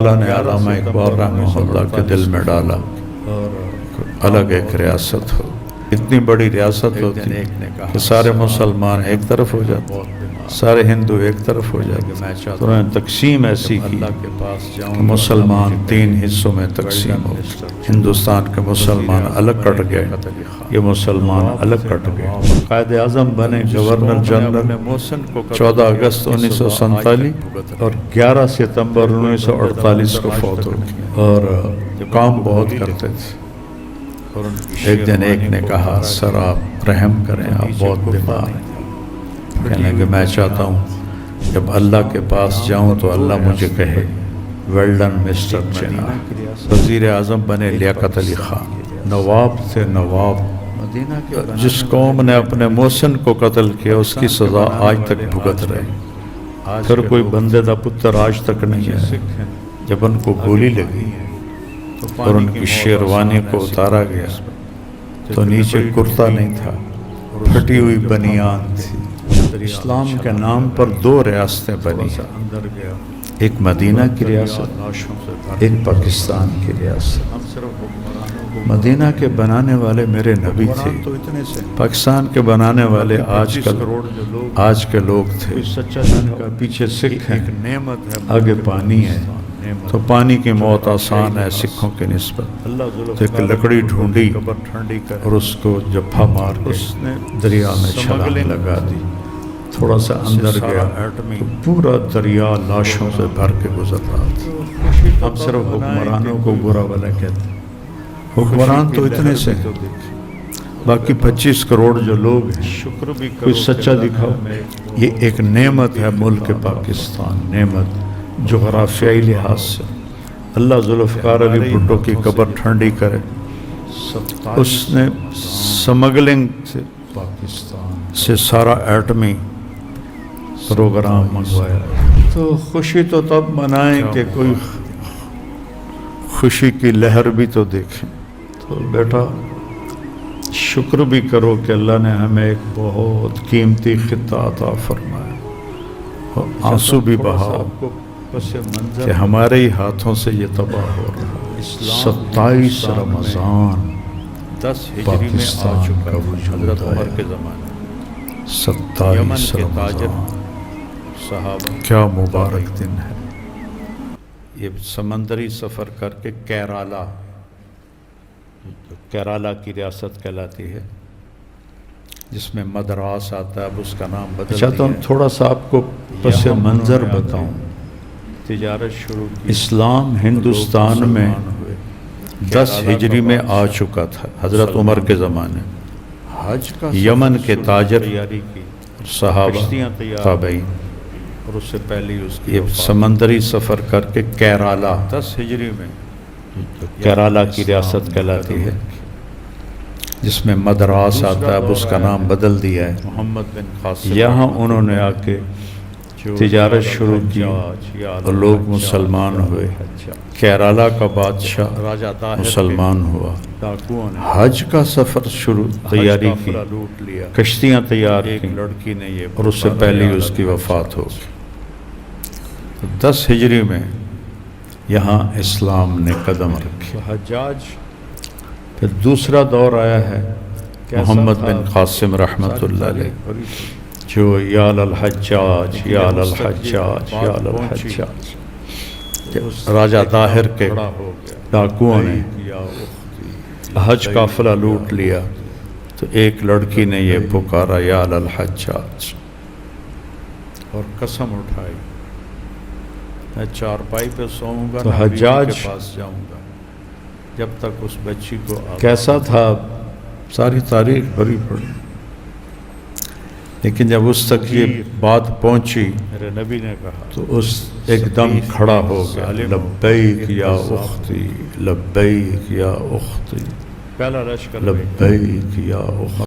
اللہ نے علامہ اقبال رحمہ اللہ کے دل میں ڈالا الگ ایک ریاست ہو. اتنی بڑی ریاست ہوتی کہ سارے مسلمان ایک طرف ہو جاتے، سارے ہندو ایک طرف ہو جاتے. تو انہوں نے تقسیم ایسی کی کہ مسلمان 3 حصوں میں تقسیم ہو. ہندوستان کے مسلمان الگ کٹ گئے، یہ مسلمان الگ کٹ گئے. قائد اعظم بنے گورنر جنرل 14 اگست 1947 اور 11 ستمبر 1948 کو فوت ہو گئے. اور کام بہت کرتے تھے. ایک دن ایک نے کہا، سر آپ رحم کریں، آپ بہت بیمار ہیں. کہنے کہ میں چاہتا ہوں جب اللہ کے پاس جاؤں تو اللہ مجھے کہے ویل ڈن مسٹر چنار. وزیر اعظم بنے لیاقت علی خان. نواب تھے نواب. جس قوم نے اپنے محسن کو قتل کیا اس کی سزا آج تک بھگت رہے. پھر کوئی بندے دا پتر آج تک نہیں ہے. جب ان کو گولی لگی اور ان کی شیروانی کو اتارا گیا تو نیچے کرتا نہیں تھا، پھٹی ہوئی بنیان تھی. اسلام کے نام پر 2 ریاستیں بنی، ایک مدینہ کی ریاست، ایک پاکستان کی ریاست. مدینہ کے بنانے والے میرے نبی تھے، پاکستان کے بنانے والے آج کے لوگ تھے. پیچھے سکھ ہیں، آگے پانی ہے. تو پانی کی موت آسان ہے سکھوں کے نسبت. تو ایک لکڑی ڈھونڈی اور اس کو جپھا مار کے دریا میں چھلانگ لگا دی. تھوڑا سا اندر گیا تو پورا دریا لاشوں سے بھر کے گزر رہا تھا. اب صرف حکمرانوں کو برا بھلا کہتے ہیں. حکمران تو اتنے سے ہیں، باقی 25 کروڑ جو لوگ ہیں کوئی سچا دکھاؤ. یہ ایک نعمت ہے ملک پاکستان، نعمت جغرافیائی لحاظ سے. اللہ ذوالفقار علی بھٹو کی قبر ٹھنڈی کرے. اس نے سمگلنگ سے پاکستان سے سارا ایٹمی پروگرام منگوایا. تو خوشی تو تب منائیں کہ کوئی خوشی کی لہر بھی تو دیکھیں. تو بیٹا شکر بھی کرو کہ اللہ نے ہمیں ایک بہت قیمتی خطہ عطا فرمایا. اور آنسو بھی بہاؤ کہ ہمارے ہی ہاتھوں سے یہ تباہ ہو رہا. 27 رمضان پاکستان کا وجود ہے. 27 رمضان کیا مبارک دن ہے. یہ سمندری سفر کر کے کیرالہ کی ریاست کہلاتی ہے، جس میں مدراس آتا ہے. اب اس کا نام بدل دیا. چاہتا ہوں تھوڑا سا آپ کو پس منظر بتاؤں. تجارت شروع کی. اسلام ہندوستان میں 10 ہجری میں آ چکا تھا حضرت عمر کے زمانے. یمن کے تاجر صحابہ تابعین اور اس سے پہلے یہ سمندری سفر کر کے کیرالہ 10 ہجری میں کیرالہ کی ریاست کہلاتی ہے، جس میں مدراس آتا ہے. اب اس کا نام بدل دیا ہے. محمد بن قاسم یہاں انہوں نے آ کے تجارت شروع کی اور لوگ مسلمان ہوئے. کیرالہ کا بادشاہ مسلمان ہوا. حج کا سفر تیاری کی، کشتیاں تیار کی اور اس سے پہلے اس کی وفات ہو گئی. 10 ہجری میں یہاں اسلام نے قدم رکھے. پھر دوسرا دور آیا ہے محمد بن قاسم رحمۃ اللہ علیہ، جو یا للحجاج یا للحجاج یا للحجاج. راجہ طاہر کے ڈاکوؤں نے حج قافلہ لوٹ لیا تو ایک لڑکی نے یہ پکارا یا للحجاج اور قسم اٹھائی میں چارپائی پہ سوؤں گا، تو حجاج کے پاس جاؤں گا جب تک اس بچی کو. کیسا تھا ساری تاریخ بھری پڑی. لیکن جب اس تک یہ بات پہنچی میرے نبی نے کہا تو اس ایک دم کھڑا ہو گیا. لبیک یا اختی لبیک یا اختی لبیک یا اختی.